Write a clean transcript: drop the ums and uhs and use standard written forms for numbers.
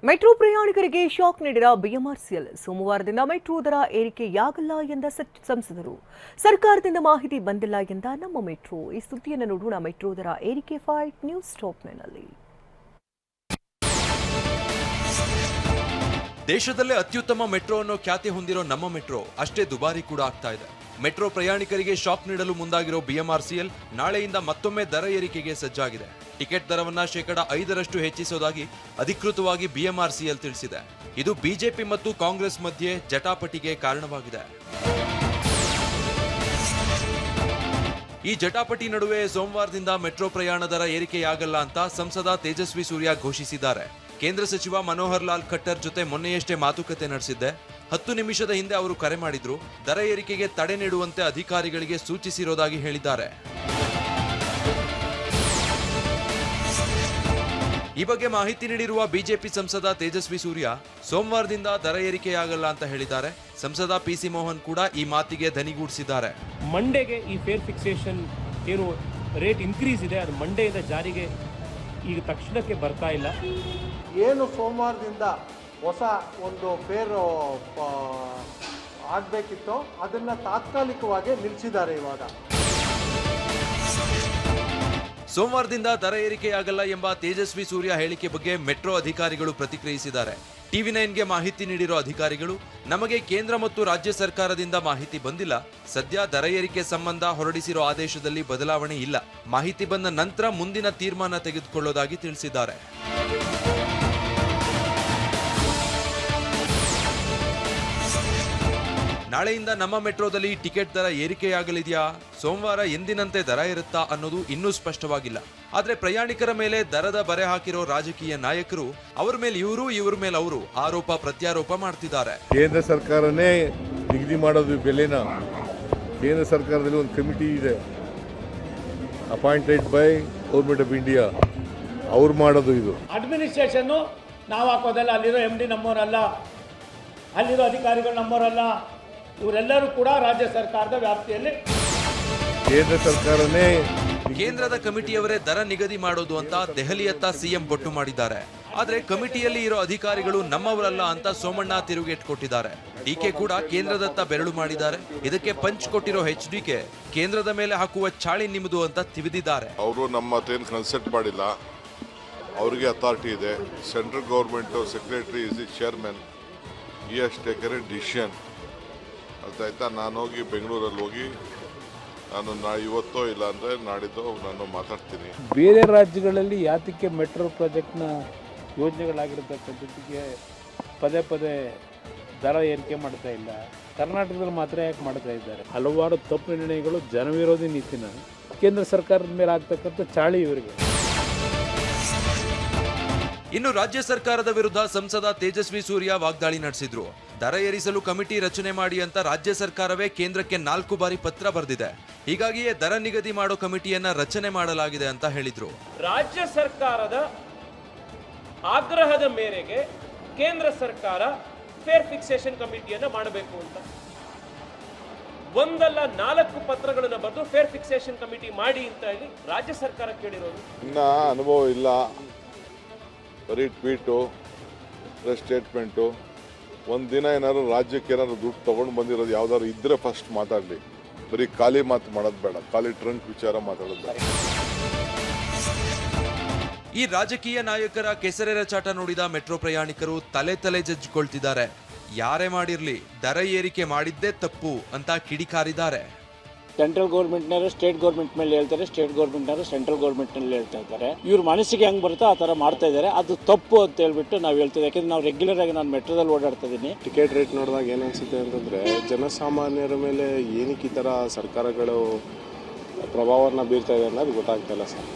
Metro ಪ್ರಯಾಣಿಕರಿಗೆ shock ನೀಡಿದ BMRCL ಸೋಮವಾರದಿಂದ ಮೆಟ್ರೋ ದರ ಏರಿಕೆಯಾಗಲ್ಲ ಎಂದ ಸಂಸದರು. ಸರ್ಕಾರದಿಂದ ಮಾಹಿತಿ ಬಂದಿಲ್ಲ ಎಂದ ನಮ್ಮ ಮೆಟ್ರೋ. ಈ ಸುದ್ದಿಯನ್ನು ನೋಡೋಣ. ಮೆಟ್ರೋ ದರ ಏರಿಕೆ ಫೈಟ್ ನ್ಯೂಸ್ ಟಾಪ್ನಲ್ಲಿ. ದೇಶದಲ್ಲೇ ಅತ್ಯುತ್ತಮ ಮೆಟ್ರೋ ಅನ್ನೋ ಖ್ಯಾತಿ ಹೊಂದಿರೋ ನಮ್ಮ ಮೆಟ್ರೋ ಅಷ್ಟೇ ದುಬಾರಿ ಕೂಡ ಆಗ್ತಾ ಇದೆ. ಮೆಟ್ರೋ ಪ್ರಯಾಣಿಕರಿಗೆ ಶಾಕ್ ನೀಡಲು ಮುಂದಾಗಿರೋ ಬಿಎಂಆರ್ಸಿಎಲ್ ನಾಳೆಯಿಂದ ಮತ್ತೊಮ್ಮೆ ದರ ಏರಿಕೆಗೆ ಸಜ್ಜಾಗಿದೆ. ಟಿಕೆಟ್ ದರವನ್ನ 5% ಹೆಚ್ಚಿಸೋದಾಗಿ ಅಧಿಕೃತವಾಗಿ ಬಿಎಂಆರ್ಸಿಎಲ್ ತಿಳಿಸಿದೆ. ಇದು ಬಿಜೆಪಿ ಮತ್ತು ಕಾಂಗ್ರೆಸ್ ಮಧ್ಯೆ ಜಟಾಪಟಿಗೆ ಕಾರಣವಾಗಿದೆ. ಈ ಜಟಾಪಟಿ ನಡುವೆ ಸೋಮವಾರದಿಂದ ಮೆಟ್ರೋ ಪ್ರಯಾಣ ದರ ಏರಿಕೆಯಾಗಲ್ಲ ಅಂತ ಸಂಸದ ತೇಜಸ್ವಿ ಸೂರ್ಯ ಘೋಷಿಸಿದ್ದಾರೆ. ಕೇಂದ್ರ ಸಚಿವ ಮನೋಹರ್ ಲಾಲ್ ಖಟ್ಟರ್ ಜೊತೆ ಮೊನ್ನೆಯಷ್ಟೇ ಮಾತುಕತೆ ನಡೆಸಿದ್ದೆ. 10 ನಿಮಿಷದ ಹಿಂದೆ ಅವರು ಕರೆ ಮಾಡಿದ್ರು. ದರ ಏರಿಕೆಗೆ ತಡೆ ನೀಡುವಂತೆ ಅಧಿಕಾರಿಗಳಿಗೆ ಸೂಚಿಸಿರೋದಾಗಿ ಹೇಳಿದ್ದಾರೆ. ಈ ಬಗ್ಗೆ ಮಾಹಿತಿ ನೀಡಿರುವ ಬಿಜೆಪಿ ಸಂಸದ ತೇಜಸ್ವಿ ಸೂರ್ಯ ಸೋಮವಾರದಿಂದ ದರ ಏರಿಕೆಯಾಗಲ್ಲ ಅಂತ ಹೇಳಿದ್ದಾರೆ. ಸಂಸದ ಪಿಸಿ ಮೋಹನ್ ಕೂಡ ಈ ಮಾತಿಗೆ ಧನಿಗೂಡಿಸಿದ್ದಾರೆ. ಮಂಡೆಗೆ ಈ ಫೇರ್ ಫಿಕ್ಸೇಷನ್ ಏನು ರೇಟ್ ಇನ್ಕ್ರೀಸ್ ಇದೆ ಅದು ಮಂಡೆಯಿಂದ ಜಾರಿಗೆ ಈಗ ತಕ್ಷಣಕ್ಕೆ ಬರ್ತಾ ಇಲ್ಲ. ಏನು ಸೋಮವಾರದಿಂದ ಹೊಸ ಒಂದು ಫೇರ್ ಆಗಬೇಕಿತ್ತು ಅದನ್ನು ತಾತ್ಕಾಲಿಕವಾಗಿ ನಿಲ್ಲಿಸಿದ್ದಾರೆ. ಇವಾಗ ಸೋಮವಾರದಿಂದ ದರ ಏರಿಕೆಯಾಗಲ್ಲ ಎಂಬ ತೇಜಸ್ವಿ ಸೂರ್ಯ ಹೇಳಿಕೆ ಬಗ್ಗೆ ಮೆಟ್ರೋ ಅಧಿಕಾರಿಗಳು ಪ್ರತಿಕ್ರಿಯಿಸಿದ್ದಾರೆ. TV9ಗೆ ಮಾಹಿತಿ ನೀಡಿರೋ ಅಧಿಕಾರಿಗಳು, ನಮಗೆ ಕೇಂದ್ರ ಮತ್ತು ರಾಜ್ಯ ಸರ್ಕಾರದಿಂದ ಮಾಹಿತಿ ಬಂದಿಲ್ಲ. ಸದ್ಯ ದರ ಏರಿಕೆ ಸಂಬಂಧ ಹೊರಡಿಸಿರೋ ಆದೇಶದಲ್ಲಿ ಬದಲಾವಣೆ ಇಲ್ಲ. ಮಾಹಿತಿ ಬಂದ ನಂತರ ಮುಂದಿನ ತೀರ್ಮಾನ ತೆಗೆದುಕೊಳ್ಳೋದಾಗಿ ತಿಳಿಸಿದ್ದಾರೆ. ನಾಳೆಯಿಂದ ನಮ್ಮ ಮೆಟ್ರೋದಲ್ಲಿ ಟಿಕೆಟ್ ದರ ಏರಿಕೆಯಾಗಲಿದೆಯಾ? ಸೋಮವಾರ ಎಂದಿನಂತೆ ದರ ಇರುತ್ತಾ ಅನ್ನೋದು ಇನ್ನೂ ಸ್ಪಷ್ಟವಾಗಿಲ್ಲ. ಆದ್ರೆ ಪ್ರಯಾಣಿಕರ ಮೇಲೆ ದರದ ಬರೆ ಹಾಕಿರೋ ರಾಜಕೀಯ ನಾಯಕರು ಅವರ ಮೇಲೆ ಇವ್ರ ಮೇಲೆ ಅವರು ಆರೋಪ ಪ್ರತ್ಯಾರೋಪ ಮಾಡ್ತಿದ್ದಾರೆ. ಕೇಂದ್ರ ಸರ್ಕಾರನೇ ನಿಗದಿ ಮಾಡೋದು ಬೆಲೆನ. ಕೇಂದ್ರ ಸರ್ಕಾರದಲ್ಲಿ ಒಂದು ಕಮಿಟಿ ಇದೆ, appointed by government of India. ಅವ್ರು ಮಾಡೋದು ಇದು. ಅಡ್ಮಿನಿಸ್ಟ್ರೇಷನ್ ನಾವು ಹಾಕೋದಲ್ಲ, ಅಲ್ಲಿರೋ MD ನಮ್ಮವರಲ್ಲ, ಅಲ್ಲಿರೋ ಅಧಿಕಾರಿಗಳು ನಮ್ಮವರಲ್ಲ. ಇವರೆಲ್ಲರೂ ಕೂಡ ರಾಜ್ಯ ಸರ್ಕಾರದ ವ್ಯಾಪ್ತಿಯಲ್ಲಿ. ಕೇಂದ್ರ ಸರ್ಕಾರನೇ ಕೇಂದ್ರದ ಕಮಿಟಿಯವರೇ ದರ ನಿಗದಿ ಮಾಡೋದು ಅಂತ ದೆಹಲಿಯತ್ತ ಸಿಎಂ ಬೊಟ್ಟು ಮಾಡಿದ್ದಾರೆ. ಆದ್ರೆ ಕಮಿಟಿಯಲ್ಲಿ ಇರೋ ಅಧಿಕಾರಿಗಳು ನಮ್ಮವರಲ್ಲ ಅಂತ ಸೋಮಣ್ಣ ತಿರುಗೇಟ್ ಕೊಟ್ಟಿದ್ದಾರೆ. ಡಿಕೆ ಕೂಡ ಕೇಂದ್ರದತ್ತ ಬೆರಳು ಮಾಡಿದ್ದಾರೆ. ಇದಕ್ಕೆ ಪಂಚ್ ಕೊಟ್ಟಿರೋ HDK ಕೇಂದ್ರದ ಮೇಲೆ ಹಾಕುವ ಚಾಳಿ ನಿಮ್ಮದು ಅಂತ ತಿವಿದಿದ್ದಾರೆ. ಅವರು ನಮ್ಮ ಕನ್ಸಲ್ಟ್ ಮಾಡಿಲ್ಲ, ಅವರಿಗೆ ಅಥಾರಿಟಿ ಇದೆ. Central government secretary is the chairman. ಈ ಹ್ಯಾಸ್ ಟೇಕನ್ ಎ ಡಿಸಿಷನ್. ಅರ್ಥಾಯ್ತಾ? ನಾನು ಹೋಗಿ ಬೆಂಗಳೂರಲ್ಲಿ ಹೋಗಿ ನಾನು ಇವತ್ತೋ ಇಲ್ಲ ಅಂದರೆ ನಾಡಿದ್ದು ನಾನು ಮಾತಾಡ್ತೀನಿ. ಬೇರೆ ರಾಜ್ಯಗಳಲ್ಲಿ ಯಾತಕ್ಕೆ ಮೆಟ್ರೋ ಪ್ರಾಜೆಕ್ಟ್ನ ಯೋಜನೆಗಳಾಗಿರ್ತಕ್ಕಂಥದ್ದಕ್ಕೆ ಪದೇ ಪದೇ ದರ ಏರಿಕೆ ಮಾಡ್ತಾ ಇಲ್ಲ, ಕರ್ನಾಟಕದಲ್ಲಿ ಮಾತ್ರ ಯಾಕೆ ಮಾಡ್ತಾ ಇದ್ದಾರೆ? ಹಲವಾರು ತಪ್ಪು ನಿರ್ಣಯಗಳು, ಜನವಿರೋಧಿ ನೀತಿನ ಕೇಂದ್ರ ಸರ್ಕಾರದ ಮೇಲೆ ಆಗ್ತಕ್ಕಂಥ ಚಾಳಿ ಇವರಿಗೆ. ಇನ್ನು ರಾಜ್ಯ ಸರ್ಕಾರದ ವಿರುದ್ಧ ಸಂಸದ ತೇಜಸ್ವಿ ಸೂರ್ಯ ವಾಗ್ದಾಳಿ ನಡೆಸಿದ್ರು. ದರ ಏರಿಸಲು ಕಮಿಟಿ ರಚನೆ ಮಾಡಿ ಅಂತ ರಾಜ್ಯ ಸರ್ಕಾರವೇ ಕೇಂದ್ರಕ್ಕೆ 4 ಬಾರಿ ಪತ್ರ ಬರೆದಿದೆ. ಹೀಗಾಗಿಯೇ ದರ ನಿಗದಿ ಮಾಡೋ ಕಮಿಟಿಯನ್ನ ರಚನೆ ಮಾಡಲಾಗಿದೆ ಅಂತ ಹೇಳಿದ್ರು. ರಾಜ್ಯ ಸರ್ಕಾರದ ಆಗ್ರಹದ ಮೇರೆಗೆ ಕೇಂದ್ರ ಸರ್ಕಾರ ಫೇರ್ ಫಿಕ್ಸೇಷನ್ ಕಮಿಟಿಯನ್ನು ಮಾಡಬೇಕು ಅಂತ ಒಂದಲ್ಲ 4 ಪತ್ರಗಳನ್ನು ಬರೆದು ಫೇರ್ ಫಿಕ್ಸೇಷನ್ ಕಮಿಟಿ ಮಾಡಿ ಅಂತ ಹೇಳಿ ರಾಜ್ಯ ಸರ್ಕಾರ ಕೇಳಿರೋದು. ಇನ್ನ ಅನುಭವ ಇಲ್ಲ, ಬರೀ ಟ್ವೀಟು, ಸ್ಟೇಟ್ಮೆಂಟು. ಒಂದಿನ ಏನಾದ್ರು ರಾಜ್ಯಕ್ಕೆ ಏನಾದ್ರು ದುಡ್ಡು ತೊಗೊಂಡು ಬಂದಿರೋದು ಯಾವ್ದಾದ್ರು ಇದ್ರೆ ಫಸ್ಟ್ ಮಾತಾಡಲಿ. ಬರೀ ಖಾಲಿ ಮಾತು ಮಾಡೋದು ಬೇಡ, ಖಾಲಿ ಟ್ರಂಕ್ ವಿಚಾರ ಮಾತಾಡೋದು ಬೇಡ. ಈ ರಾಜಕೀಯ ನಾಯಕರ ಕೆಸರೆರ ಚಾಟ ನೋಡಿದ ಮೆಟ್ರೋ ಪ್ರಯಾಣಿಕರು ತಲೆ ಜಜ್ಕೊಳ್ತಿದ್ದಾರೆ. ಯಾರೇ ಮಾಡಿರ್ಲಿ ದರ ಏರಿಕೆ ಮಾಡಿದ್ದೇ ತಪ್ಪು ಅಂತ ಕಿಡಿಕಾರಿದ್ದಾರೆ. ಸೆಂಟ್ರಲ್ ಗೌರ್ಮೆಂಟ್ನವರು ಸ್ಟೇಟ್ ಗೌರ್ಮೆಂಟ್ ಮೇಲೆ ಹೇಳ್ತಾರೆ, ಸ್ಟೇಟ್ ಗೌರ್ಮೆಂಟ್ನವರು ಸೆಂಟ್ರಲ್ ಗೌರ್ಮೆಂಟ್ನಲ್ಲಿ ಹೇಳ್ತಾ ಇದ್ದಾರೆ. ಇವ್ರ ಮನಸ್ಸಿಗೆ ಹೆಂಗೆ ಬರುತ್ತೋ ಆ ಥರ ಮಾಡ್ತಾ ಇದ್ದಾರೆ. ಅದು ತಪ್ಪು ಅಂತ ಹೇಳ್ಬಿಟ್ಟು ನಾವು ಹೇಳ್ತೀವಿ. ಯಾಕೆಂದ್ರೆ ನಾವು ರೆಗ್ಯುಲರ್ ಆಗಿ ನಾನು ಮೆಟ್ರೋದಲ್ಲಿ ಓಡಾಡ್ತಾ ಇದ್ದೀನಿ. ಟಿಕೆಟ್ ರೇಟ್ ನೋಡಿದಾಗ ಏನು ಅನಿಸುತ್ತೆ ಅಂತಂದರೆ, ಜನಸಾಮಾನ್ಯರ ಮೇಲೆ ಏನಕ್ಕೆ ಈ ಥರ ಸರ್ಕಾರಗಳು ಪ್ರಭಾವವನ್ನು ಬೀರ್ತಾ ಇದೆ ಅನ್ನೋದು ಗೊತ್ತಾಗ್ತಾ ಇಲ್ಲ ಸರ್.